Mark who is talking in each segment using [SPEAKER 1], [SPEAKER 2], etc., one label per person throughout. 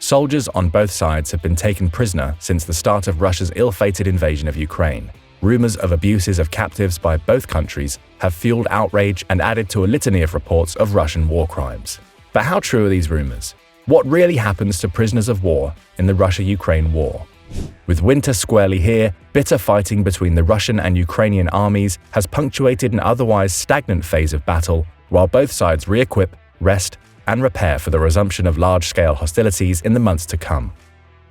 [SPEAKER 1] Soldiers on both sides have been taken prisoner since the start of Russia's ill-fated invasion of Ukraine. Rumors of abuses of captives by both countries have fueled outrage and added to a litany of reports of Russian war crimes. But how true are these rumors? What really happens to prisoners of war in the Russia-Ukraine war? With winter squarely here, bitter fighting between the Russian and Ukrainian armies has punctuated an otherwise stagnant phase of battle, while both sides re-equip, rest, and repair for the resumption of large-scale hostilities in the months to come.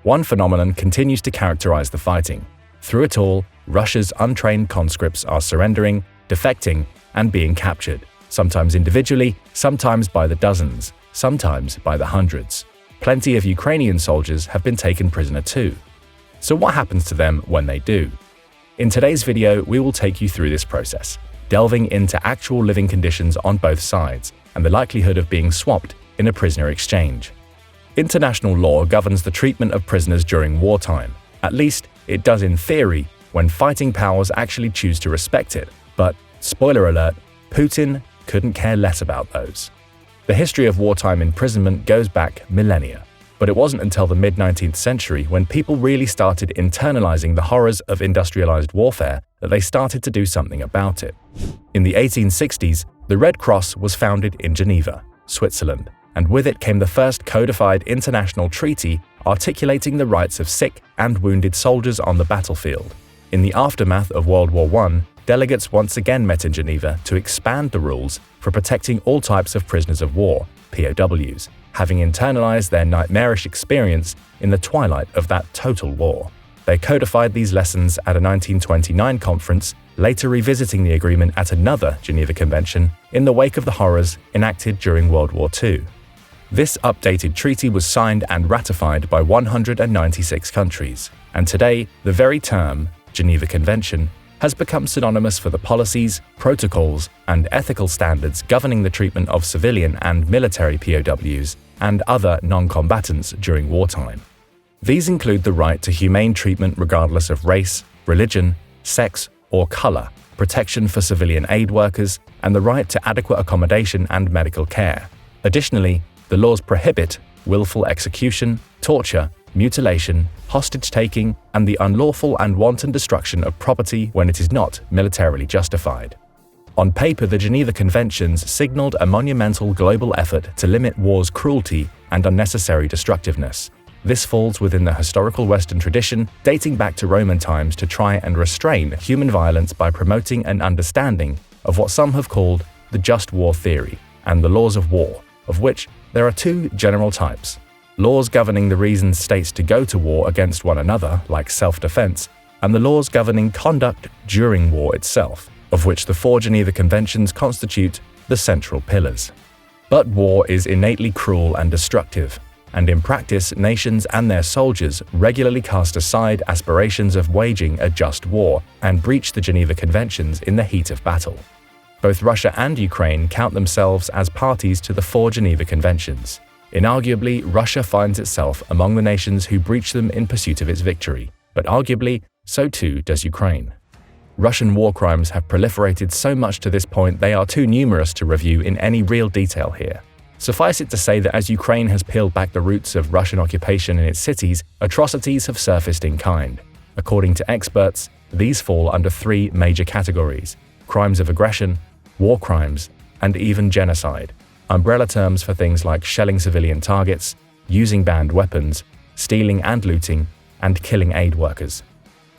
[SPEAKER 1] One phenomenon continues to characterize the fighting. Through it all, Russia's untrained conscripts are surrendering, defecting, and being captured, sometimes individually, sometimes by the dozens, sometimes by the hundreds. Plenty of Ukrainian soldiers have been taken prisoner too. So what happens to them when they do? In today's video, we will take you through this process, delving into actual living conditions on both sides and the likelihood of being swapped in a prisoner exchange. International law governs the treatment of prisoners during wartime. At least, it does in theory when fighting powers actually choose to respect it. But, spoiler alert, Putin couldn't care less about those. The history of wartime imprisonment goes back millennia. But it wasn't until the mid-19th century when people really started internalizing the horrors of industrialized warfare that they started to do something about it. In the 1860s, the Red Cross was founded in Geneva, Switzerland, and with it came the first codified international treaty articulating the rights of sick and wounded soldiers on the battlefield. In the aftermath of World War I, delegates once again met in Geneva to expand the rules for protecting all types of prisoners of war, POWs, having internalized their nightmarish experience in the twilight of that total war. They codified these lessons at a 1929 conference, later revisiting the agreement at another Geneva Convention in the wake of the horrors enacted during World War II. This updated treaty was signed and ratified by 196 countries, and today, the very term, Geneva Convention, has become synonymous for the policies, protocols, and ethical standards governing the treatment of civilian and military POWs and other non-combatants during wartime. These include the right to humane treatment regardless of race, religion, sex, or color, protection for civilian aid workers, and the right to adequate accommodation and medical care. Additionally, the laws prohibit willful execution, torture, mutilation, hostage-taking, and the unlawful and wanton destruction of property when it is not militarily justified. On paper, the Geneva Conventions signaled a monumental global effort to limit war's cruelty and unnecessary destructiveness. This falls within the historical Western tradition dating back to Roman times to try and restrain human violence by promoting an understanding of what some have called the just war theory and the laws of war, of which there are two general types: laws governing the reasons states to go to war against one another, like self-defense, and the laws governing conduct during war itself, of which the four Geneva Conventions constitute the central pillars. But war is innately cruel and destructive, and in practice, nations and their soldiers regularly cast aside aspirations of waging a just war and breach the Geneva Conventions in the heat of battle. Both Russia and Ukraine count themselves as parties to the four Geneva Conventions. Inarguably, Russia finds itself among the nations who breach them in pursuit of its victory, but arguably, so too does Ukraine. Russian war crimes have proliferated so much to this point they are too numerous to review in any real detail here. Suffice it to say that as Ukraine has peeled back the roots of Russian occupation in its cities, atrocities have surfaced in kind. According to experts, these fall under three major categories: crimes of aggression, war crimes, and even genocide, umbrella terms for things like shelling civilian targets, using banned weapons, stealing and looting, and killing aid workers.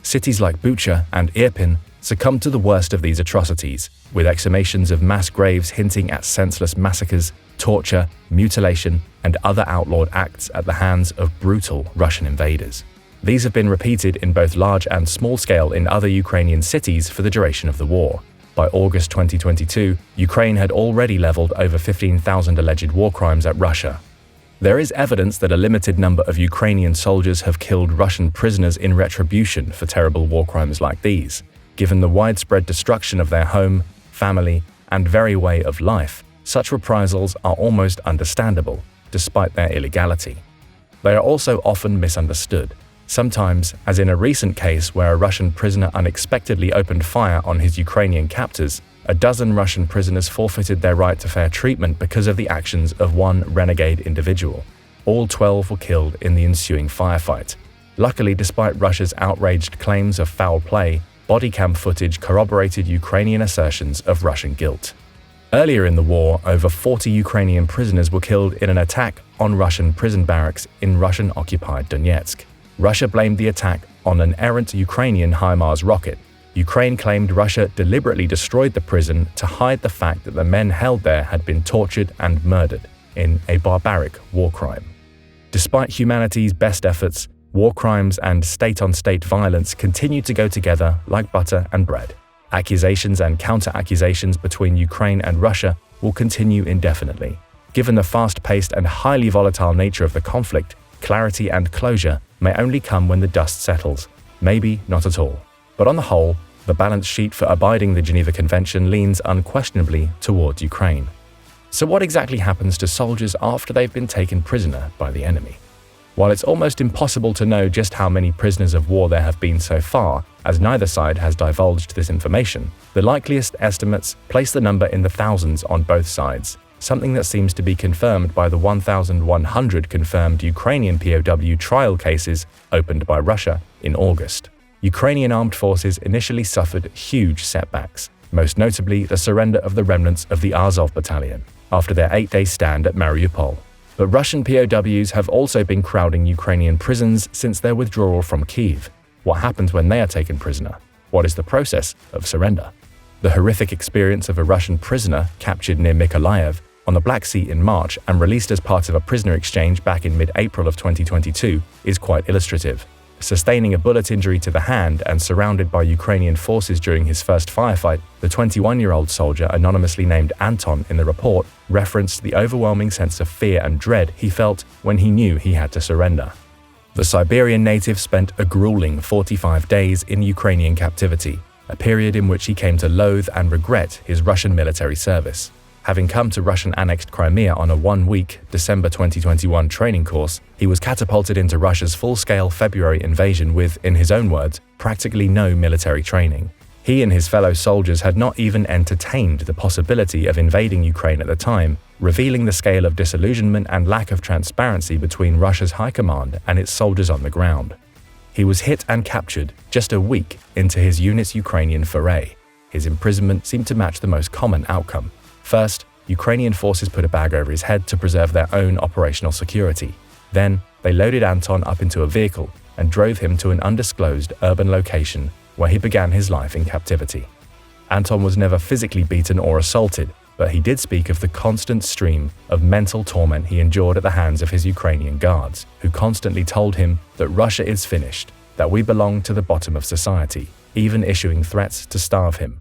[SPEAKER 1] Cities like Bucha and Irpin succumbed to the worst of these atrocities, with exhumations of mass graves hinting at senseless massacres, torture, mutilation, and other outlawed acts at the hands of brutal Russian invaders. These have been repeated in both large and small scale in other Ukrainian cities for the duration of the war. By August 2022, Ukraine had already leveled over 15,000 alleged war crimes at Russia. There is evidence that a limited number of Ukrainian soldiers have killed Russian prisoners in retribution for terrible war crimes like these. Given the widespread destruction of their home, family, and very way of life, such reprisals are almost understandable, despite their illegality. They are also often misunderstood. Sometimes, as in a recent case where a Russian prisoner unexpectedly opened fire on his Ukrainian captors, a dozen Russian prisoners forfeited their right to fair treatment because of the actions of one renegade individual. All 12 were killed in the ensuing firefight. Luckily, despite Russia's outraged claims of foul play, body cam footage corroborated Ukrainian assertions of Russian guilt. Earlier in the war, over 40 Ukrainian prisoners were killed in an attack on Russian prison barracks in Russian-occupied Donetsk. Russia blamed the attack on an errant Ukrainian HIMARS rocket. Ukraine claimed Russia deliberately destroyed the prison to hide the fact that the men held there had been tortured and murdered in a barbaric war crime. Despite humanity's best efforts, war crimes and state-on-state violence continue to go together like butter and bread. Accusations and counter-accusations between Ukraine and Russia will continue indefinitely. Given the fast-paced and highly volatile nature of the conflict, clarity and closure may only come when the dust settles, maybe not at all. But on the whole, the balance sheet for abiding the Geneva Convention leans unquestionably towards Ukraine. So what exactly happens to soldiers after they've been taken prisoner by the enemy? While it's almost impossible to know just how many prisoners of war there have been so far, as neither side has divulged this information, the likeliest estimates place the number in the thousands on both sides, something that seems to be confirmed by the 1,100 confirmed Ukrainian POW trial cases opened by Russia in August. Ukrainian armed forces initially suffered huge setbacks, most notably the surrender of the remnants of the Azov battalion, after their 8-day stand at Mariupol. But Russian POWs have also been crowding Ukrainian prisons since their withdrawal from Kyiv. What happens when they are taken prisoner? What is the process of surrender? The horrific experience of a Russian prisoner captured near Mykolaiv on the Black Sea in March and released as part of a prisoner exchange back in mid-April of 2022 is quite illustrative. Sustaining a bullet injury to the hand and surrounded by Ukrainian forces during his first firefight, the 21-year-old soldier anonymously named Anton in the report referenced the overwhelming sense of fear and dread he felt when he knew he had to surrender. The Siberian native spent a grueling 45 days in Ukrainian captivity, a period in which he came to loathe and regret his Russian military service. Having come to Russian-annexed Crimea on a 1-week December 2021 training course, he was catapulted into Russia's full-scale February invasion with, in his own words, practically no military training. He and his fellow soldiers had not even entertained the possibility of invading Ukraine at the time, revealing the scale of disillusionment and lack of transparency between Russia's high command and its soldiers on the ground. He was hit and captured just a week into his unit's Ukrainian foray. His imprisonment seemed to match the most common outcome. First, Ukrainian forces put a bag over his head to preserve their own operational security. Then, they loaded Anton up into a vehicle and drove him to an undisclosed urban location where he began his life in captivity. Anton was never physically beaten or assaulted, but he did speak of the constant stream of mental torment he endured at the hands of his Ukrainian guards, who constantly told him that Russia is finished, that we belong to the bottom of society, even issuing threats to starve him.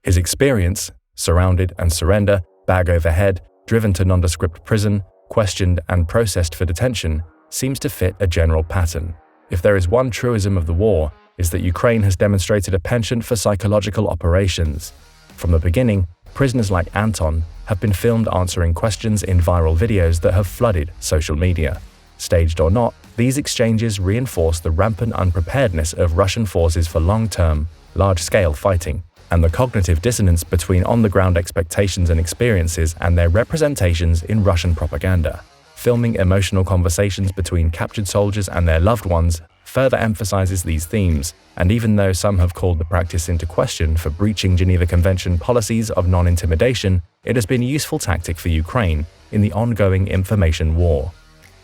[SPEAKER 1] His experience, surrounded and surrender, bag over head, driven to nondescript prison, questioned and processed for detention, seems to fit a general pattern. If there is one truism of the war, is that Ukraine has demonstrated a penchant for psychological operations. From the beginning, prisoners like Anton have been filmed answering questions in viral videos that have flooded social media. Staged or not, these exchanges reinforce the rampant unpreparedness of Russian forces for long-term, large-scale fighting, and the cognitive dissonance between on-the-ground expectations and experiences and their representations in Russian propaganda. Filming emotional conversations between captured soldiers and their loved ones further emphasizes these themes, and even though some have called the practice into question for breaching Geneva Convention policies of non-intimidation, it has been a useful tactic for Ukraine in the ongoing information war.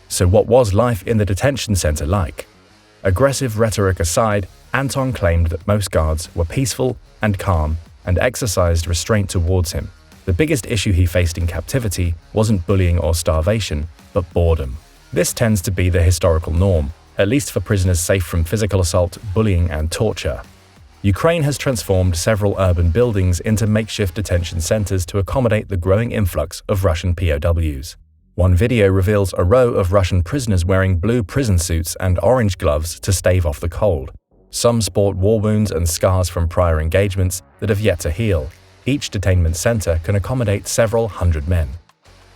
[SPEAKER 1] So what was life in the detention center like? Aggressive rhetoric aside, Anton claimed that most guards were peaceful and calm and exercised restraint towards him. The biggest issue he faced in captivity wasn't bullying or starvation, but boredom. This tends to be the historical norm, at least for prisoners safe from physical assault, bullying, and torture. Ukraine has transformed several urban buildings into makeshift detention centers to accommodate the growing influx of Russian POWs. One video reveals a row of Russian prisoners wearing blue prison suits and orange gloves to stave off the cold. Some sport war wounds and scars from prior engagements that have yet to heal. Each detainment center can accommodate several hundred men.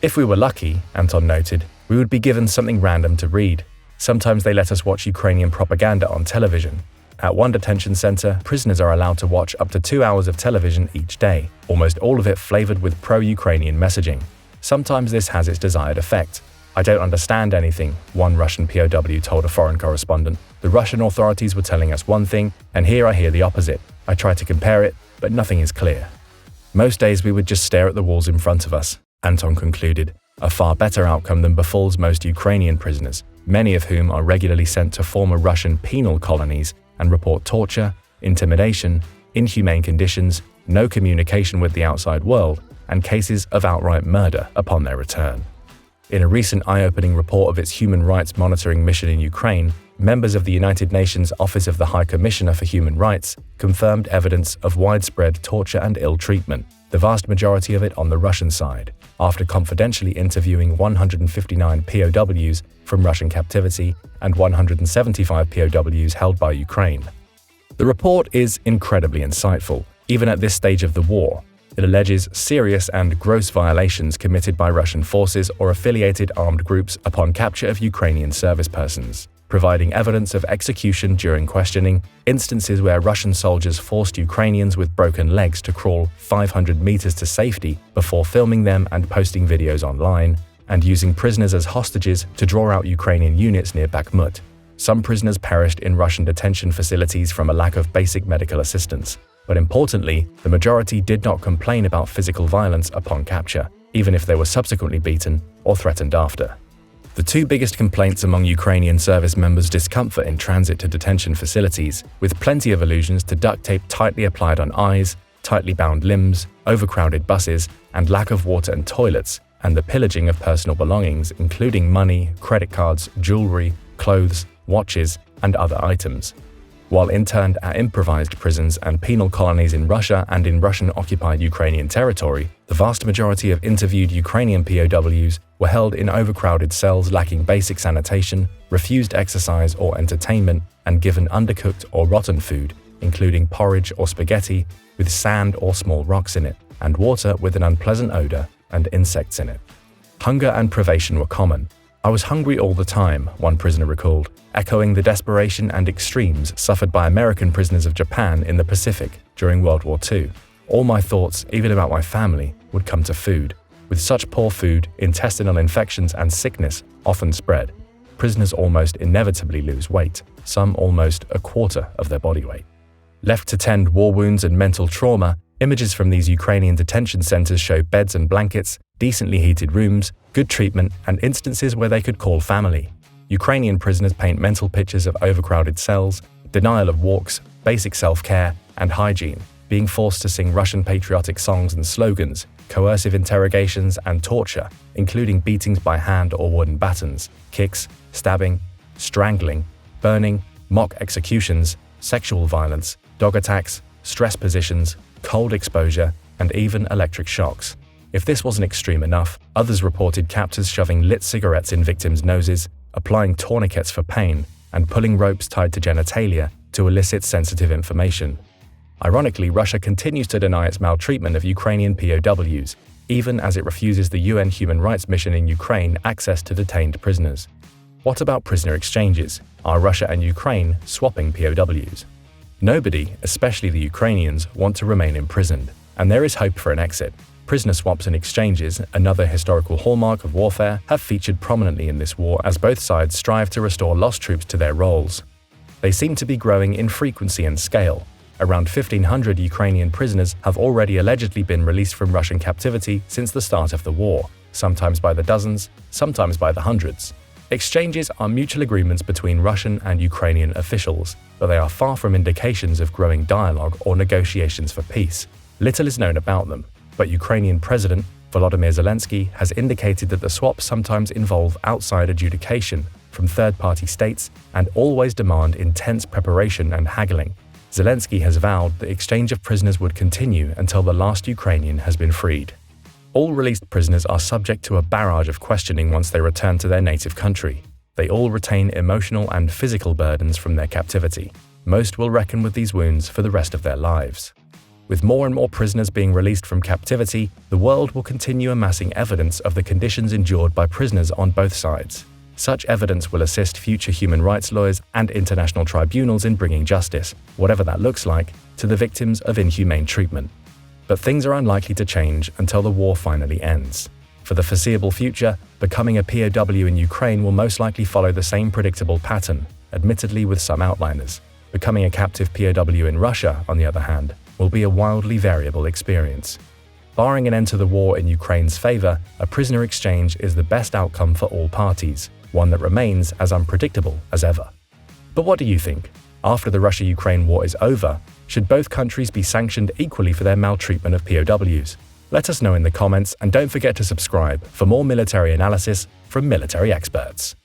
[SPEAKER 1] If we were lucky, Anton noted, we would be given something random to read. Sometimes they let us watch Ukrainian propaganda on television. At one detention center, prisoners are allowed to watch up to 2 hours of television each day, almost all of it flavored with pro-Ukrainian messaging. Sometimes this has its desired effect. "I don't understand anything," one Russian POW told a foreign correspondent. "The Russian authorities were telling us one thing, and here I hear the opposite. I try to compare it, but nothing is clear." Most days we would just stare at the walls in front of us, Anton concluded, a far better outcome than befalls most Ukrainian prisoners, many of whom are regularly sent to former Russian penal colonies and report torture, intimidation, inhumane conditions, no communication with the outside world, and cases of outright murder upon their return. In a recent eye-opening report of its human rights monitoring mission in Ukraine, members of the United Nations Office of the High Commissioner for Human Rights confirmed evidence of widespread torture and ill treatment, the vast majority of it on the Russian side, after confidentially interviewing 159 POWs from Russian captivity and 175 POWs held by Ukraine. The report is incredibly insightful, even at this stage of the war. It alleges serious and gross violations committed by Russian forces or affiliated armed groups upon capture of Ukrainian service persons, providing evidence of execution during questioning, instances where Russian soldiers forced Ukrainians with broken legs to crawl 500 meters to safety before filming them and posting videos online, and using prisoners as hostages to draw out Ukrainian units near Bakhmut. Some prisoners perished in Russian detention facilities from a lack of basic medical assistance. But importantly, the majority did not complain about physical violence upon capture, even if they were subsequently beaten or threatened after. The two biggest complaints among Ukrainian service members: discomfort in transit to detention facilities, with plenty of allusions to duct tape tightly applied on eyes, tightly bound limbs, overcrowded buses, and lack of water and toilets, and the pillaging of personal belongings, including money, credit cards, jewelry, clothes, watches, and other items. While interned at improvised prisons and penal colonies in Russia and in Russian-occupied Ukrainian territory, the vast majority of interviewed Ukrainian POWs were held in overcrowded cells lacking basic sanitation, refused exercise or entertainment, and given undercooked or rotten food, including porridge or spaghetti with sand or small rocks in it, and water with an unpleasant odor and insects in it. Hunger and privation were common. "I was hungry all the time," one prisoner recalled, echoing the desperation and extremes suffered by American prisoners of Japan in the Pacific during World War II. "All my thoughts, even about my family, would come to food. With such poor food, intestinal infections and sickness often spread. Prisoners almost inevitably lose weight, some almost a quarter of their body weight." Left to tend war wounds and mental trauma, images from these Ukrainian detention centers show beds and blankets, decently heated rooms, good treatment, and instances where they could call family. Ukrainian prisoners paint mental pictures of overcrowded cells, denial of walks, basic self-care, and hygiene, being forced to sing Russian patriotic songs and slogans, coercive interrogations, and torture, including beatings by hand or wooden batons, kicks, stabbing, strangling, burning, mock executions, sexual violence, dog attacks, stress positions, cold exposure, and even electric shocks. If this wasn't extreme enough, others reported captors shoving lit cigarettes in victims' noses, applying tourniquets for pain, and pulling ropes tied to genitalia to elicit sensitive information. Ironically, Russia continues to deny its maltreatment of Ukrainian POWs, even as it refuses the UN Human Rights Mission in Ukraine access to detained prisoners. What about prisoner exchanges? Are Russia and Ukraine swapping POWs? Nobody, especially the Ukrainians, want to remain imprisoned, and there is hope for an exit. Prisoner swaps and exchanges, another historical hallmark of warfare, have featured prominently in this war as both sides strive to restore lost troops to their roles. They seem to be growing in frequency and scale. Around 1,500 Ukrainian prisoners have already allegedly been released from Russian captivity since the start of the war, sometimes by the dozens, sometimes by the hundreds. Exchanges are mutual agreements between Russian and Ukrainian officials, but they are far from indications of growing dialogue or negotiations for peace. Little is known about them, but Ukrainian President Volodymyr Zelensky has indicated that the swaps sometimes involve outside adjudication from third-party states and always demand intense preparation and haggling. Zelensky has vowed the exchange of prisoners would continue until the last Ukrainian has been freed. All released prisoners are subject to a barrage of questioning once they return to their native country. They all retain emotional and physical burdens from their captivity. Most will reckon with these wounds for the rest of their lives. With more and more prisoners being released from captivity, the world will continue amassing evidence of the conditions endured by prisoners on both sides. Such evidence will assist future human rights lawyers and international tribunals in bringing justice, whatever that looks like, to the victims of inhumane treatment. But things are unlikely to change until the war finally ends. For the foreseeable future, becoming a POW in Ukraine will most likely follow the same predictable pattern, admittedly with some outliners. Becoming a captive POW in Russia, on the other hand, will be a wildly variable experience. Barring an end to the war in Ukraine's favor, a prisoner exchange is the best outcome for all parties, one that remains as unpredictable as ever. But what do you think? After the Russia-Ukraine war is over, should both countries be sanctioned equally for their maltreatment of POWs? Let us know in the comments, and don't forget to subscribe for more military analysis from military experts.